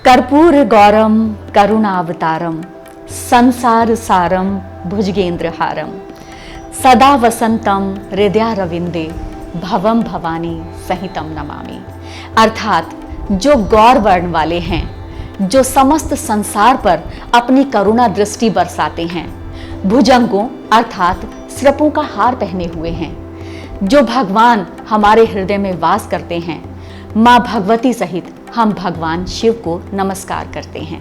कर्पूर गौरम करुणावतारम संसार सारम भुजगेंद्रहारम सदा वसंतम हृदयारविंदे भवम भवानी सहितम नमामि। अर्थात जो गौर वर्ण वाले हैं, जो समस्त संसार पर अपनी करुणा दृष्टि बरसाते हैं, भुजंगों अर्थात सिरपों का हार पहने हुए हैं, जो भगवान हमारे हृदय में वास करते हैं, माँ भगवती सहित हम भगवान शिव को नमस्कार करते हैं।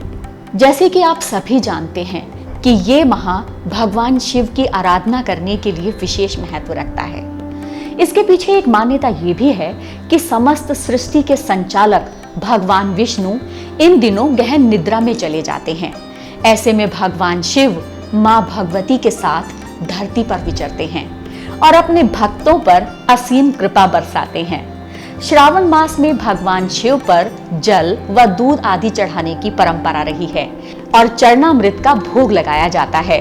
जैसे कि आप सभी जानते हैं कि ये माह भगवान शिव की आराधना करने के लिए विशेष महत्व रखता है। इसके पीछे एक मान्यता ये भी है कि समस्त सृष्टि के संचालक भगवान विष्णु इन दिनों गहन निद्रा में चले जाते हैं। ऐसे में भगवान शिव माँ भगवती के साथ धरती पर विचरते हैं और अपने भक्तों पर असीम कृपा बरसाते हैं। श्रावण मास में भगवान शिव पर जल व दूध आदि चढ़ाने की परंपरा रही है और चरणामृत का भोग लगाया जाता है।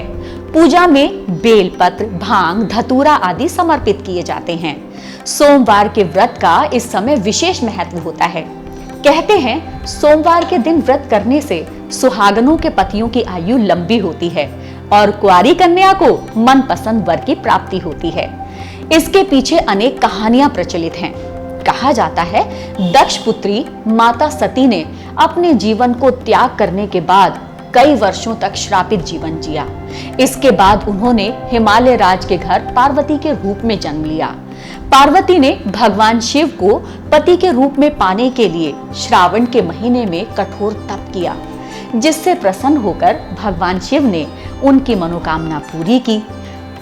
पूजा में बेलपत्र, भांग, धतूरा आदि समर्पित किए जाते हैं। सोमवार के व्रत का इस समय विशेष महत्व होता है। कहते हैं सोमवार के दिन व्रत करने से सुहागनों के पतियों की आयु लंबी होती है और कुंवारी कन्या को मनपसंद वर की प्राप्ति होती है। इसके पीछे अनेक कहानियां प्रचलित हैं। कहा जाता है दक्ष पुत्री माता सती ने अपने जीवन को त्याग करने के बाद कई वर्षों तक श्रापित जीवन जिया। इसके बाद उन्होंने हिमालय राज के घर पार्वती के रूप में जन्म लिया। पार्वती ने भगवान शिव को पति के रूप में पाने के लिए श्रावण के महीने में कठोर तप किया, जिससे प्रसन्न होकर भगवान शिव ने उनकी मनोकामना पूरी की।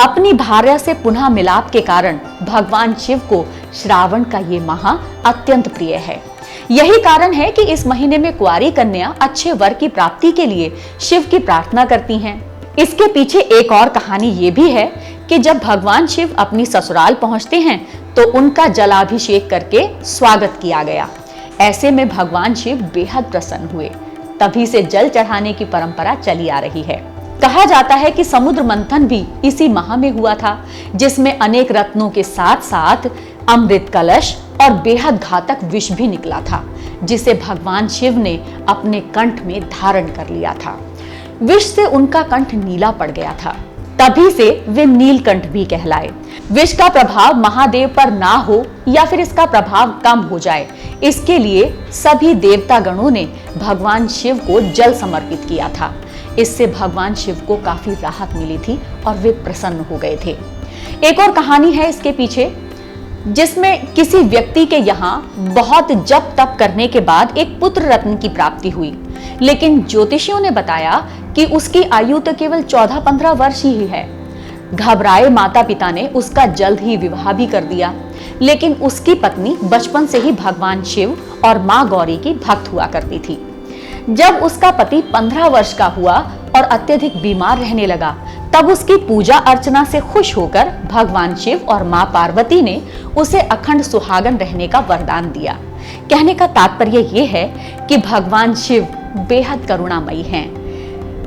अपनी भार्या से पुनः मिलाप के कारण भगवान शिव को श्रावण का ये माह अत्यंत प्रिय है। यही कारण है कि इस महीने में कुंवारी कन्या अच्छे वर की प्राप्ति के लिए शिव की प्रार्थना करती हैं। इसके पीछे एक और कहानी ये भी है कि जब भगवान शिव अपनी ससुराल पहुंचते हैं तो उनका जलाभिषेक करके स्वागत किया गया। ऐसे में भगवान शिव बेहद प्रसन्न हुए। तभी से जल चढ़ाने की परंपरा चली आ रही है। कहा जाता है कि समुद्र मंथन भी इसी माह में हुआ था, जिसमें अनेक रत्नों के साथ साथ अमृत कलश और बेहद घातक विष भी निकला था, जिसे भगवान शिव ने अपने कंठ में धारण कर लिया था। विष से उनका कंठ नीला पड़ गया था, तभी से वे नीलकंठ भी कहलाए। विष का प्रभाव महादेव पर ना हो या फिर इसका प्रभाव कम हो जाए, इसके लिए सभी देवता गणों ने भगवान शिव को जल समर्पित किया था। इससे भगवान शिव को काफी राहत मिली थी और वे प्रसन्न हो गए थे। एक और कहानी है इसके पीछे, जिसमें किसी व्यक्ति के यहाँ बहुत जप तप करने के बाद एक पुत्र रत्न की प्राप्ति हुई, लेकिन ज्योतिषियों ने बताया कि उसकी आयु तो केवल 14-15 वर्ष ही है। घबराए माता पिता ने उसका जल्द ही विवाह भी कर दिया, लेकिन उसकी पत्नी बचपन से ही भगवान शिव और माँ गौरी की भक्त हुआ करती थी। जब उसका पति 15 वर्ष का हुआ और अत्यधिक बीमार रहने लगा, तब उसकी पूजा अर्चना से खुश होकर भगवान शिव और माँ पार्वती ने उसे अखंड सुहागन रहने का वरदान दिया। कहने का तात्पर्य ये है कि भगवान शिव बेहद करुणामयी हैं।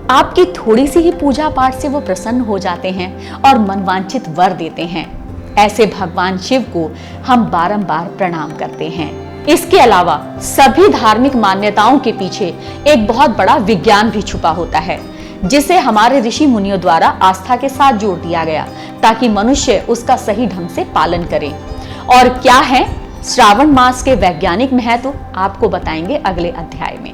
आपकी थोड़ी सी ही पूजा पाठ से वो प्रसन्न हो जाते हैं और मनवांछित वर देते हैं। ऐसे भगवान शिव को हम बारंबार प्रणाम करते हैं। इसके अलावा सभी धार्मिक मान्यताओं के पीछे एक बहुत बड़ा विज्ञान भी छुपा होता है, जिसे हमारे ऋषि मुनियों द्वारा आस्था के साथ जोड़ दिया गया ताकि मनुष्य उसका सही ढंग से पालन करे। और क्या है श्रावण मास के वैज्ञानिक महत्व, आपको बताएंगे अगले अध्याय में।